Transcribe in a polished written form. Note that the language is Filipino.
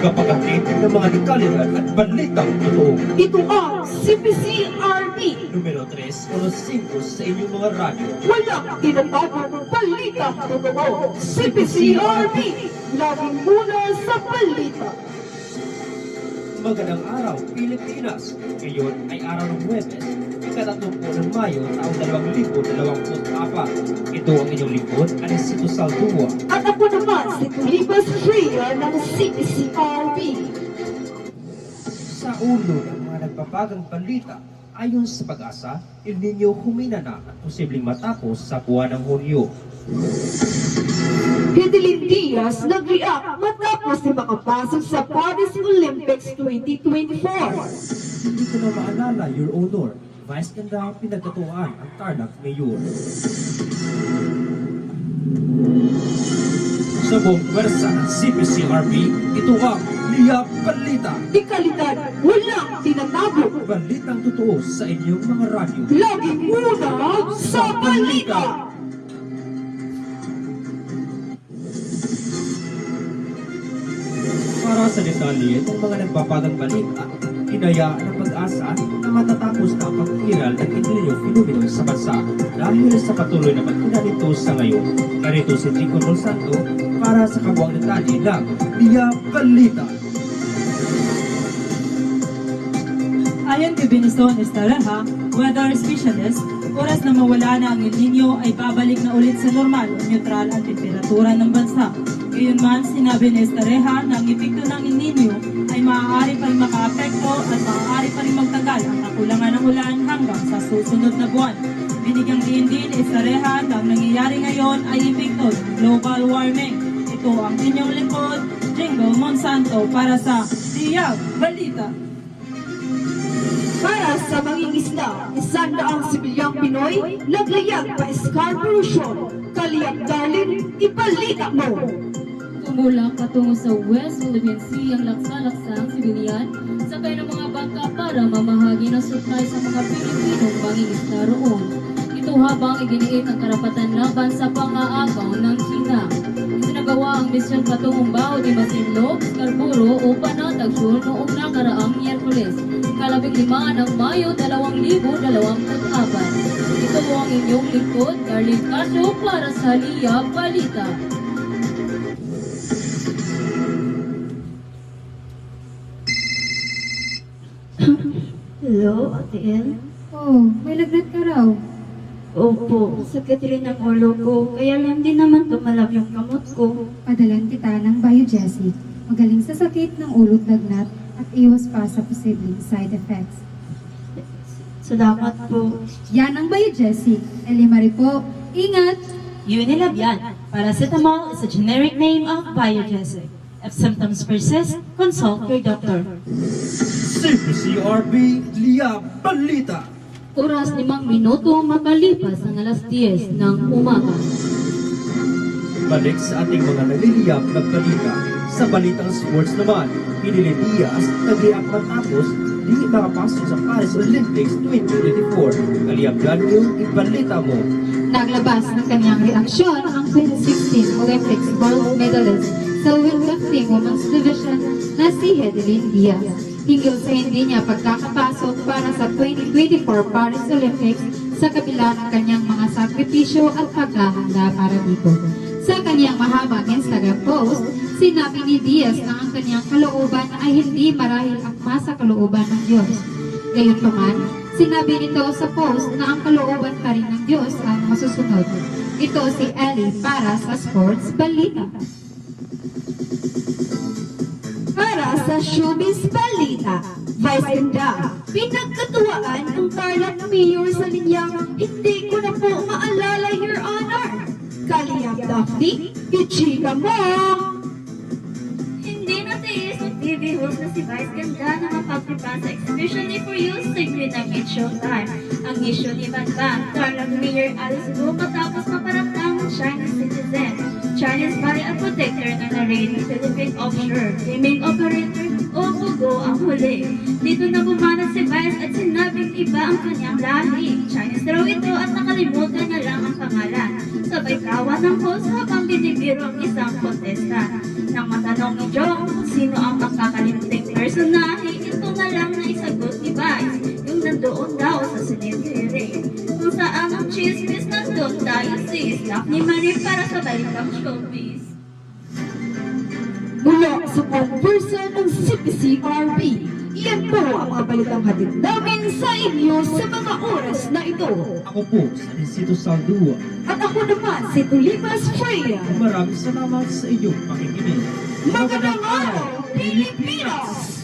tagapaghatid ng mga detalyan at balitang totoo. Ito ang CPCRB. Numero 3 o 5 sa inyong mga radyo. Walang tinatawag balita totoo. CPCRB. Laging muna sa balita. Magandang araw, Pilipinas! Ngayon ay araw ng Huwebes, ika-30 ng Mayo, taong 2024. Ito ang inyong lingkod, Anisito Saldua. At ako naman si Tulibas Freya ng CPCRB. Sa ulo ng mga nagbabagang balita, ayon sa Pag-asa, El Nino humina na at posibleng matapos sa buwan ng Hunyo. Fidelin Diaz nag-react matapos na makapasok sa Paris Olympics 2024. Hindi ko na maalala, Your Honor. Vice ganda ang pinagkatuan ang Tarlac Mayor. Sa buong pwersa ng CPCRB, ito ang Liya Balita. Ikalidad, walang tinatago. Balitang totoo sa inyong mga radyo. Laging muna sa balita. Para sa detalye ng mga nagpapagang balita, hinayaan ng Pag-asa na matatapos na ang pag-iral ng El Nino phenomenon sa bansa dahil sa patuloy na pagkuna nito sa ngayon. Narito si Chico Rolsanto para sa kabuang detalye ng Liya Balita. Ayon kay Benison Estareha, weather specialist, oras na mawala na ang El Nino ay babalik na ulit sa normal o neutral ang temperatura ng bansa. Gayunman, sinabi ni Estareha na ang epekto ng El Nino ay maaari pa rin makaapekto at maaari pa rin magtagal ang kakulangan ng ulan hanggang sa susunod na buwan. Binigyang diin din ni Estareha na ang nangyayari ngayon ay epekto ng global warming. Ito ang inyong lingkod, Jingo Monsanto para sa Liya Balita. Para sa mangingisda, 100 sibilyang Pinoy, naglayag pa Scarborough Shoal. Kaliyang dalin, ibalita mo! Tumulak patungo sa West Philippine Sea ang laksa-laksang sibilyan sakay ng mga bangka para mamahagi ng supply sa mga Pilipinong mangingisda roon. Ito habang iginiit ang karapatan laban sa pangaagaw ng China. Isinagawa ang misyon patungong Bao de Masinloc, Scarborough o Panatagsyon noong nakaraang Miyerkules, ika-15 ng Mayo 2024. Ito ang inyong lingkod, Darlene Casio para sa Liya Balita. Hello, Ate El? Oh, may lagnat ka raw. Opo, sakit rin ang ulo ko, kaya lang din naman tumalab yung kamot ko. Padalan kita ng Biogesic. Magaling sa sakit ng ulo't lagnat at iwas pa sa posibleng side effects. Salamat po. Yan ang Biogesic. Elimari po. Ingat! Unilab yan. Paracetamol is a generic name of Biogesic. If symptoms persist, consult your doctor. CPCRB Liya Balita. Oras 5 minuto makalipas ang alas 10 ng umaga. Balik sa ating mga naliliyap na balita. Sa balitang sports naman, Fidelin Diaz nag-react matapos di makapasok sa Paris Olympics 2024. Kaliyabdan yung ibalita mo. Naglabas ng kanyang reaksyon ang 2016 Olympics gold medalist sa weightlifting women's division na si Fidelin Diaz. Hinggil sa hindi niya pagkakapasok para sa 2024 Paris Olympics sa kabila ng kanyang mga sakripisyo at paghahanda para dito. Sa kanyang mahabang Instagram post, sinabi ni Diaz na ang kanyang kalooban ay hindi marahil akma sa kalooban ng Diyos. Gayunpaman, sinabi nito sa post na ang kalooban pa rin ng Diyos ang masusunod. Ito si Ellie para sa Sports Balita. Para sa Showbiz Balita, Vice Ganda, pinagkatuwaan ng Tarlac Mayor sa linyang hindi ko na po maalala, Your Honor. Kaliyap Daphne, ichika mo! Hindi natiis ng TV host na si Vice Ganda na mapagpapasa exhibition ni For You Sigrid ng It's Showtime. Ang issue ni Banban, Tarlac Mayor Alice Go matapos maparamdam ng Chinese citizen. Chinese body at protector na na-raid ng Philippine Offshore Gaming Operator o PUGO ang huli. Dito na bumanat si Vice at sinabing iba ang kanyang lahi. Chinese raw ito at nakalimutan na lang ang pangalan. Sabay tawa ng host habang binibiro ang isang kontestant. Nang matanong ni Jong kung sino ang makakalimuting personahe, ito na lang na isagot ni Vice, yung nandoon daw sa sinitiri. Kung saan ang chismis nandoon tayo sis, Love ni Marie para sa balitang showbiz. Mula sa person ng CPCRB, iyan po ang mga balitang hatid namin sa inyo sa mga oras na ito. Ako po, sa Nisito Saldua. At ako naman si Tulipas Freya. Maraming salamat sa inyong pakikinig. Magandang araw, Pilipinas!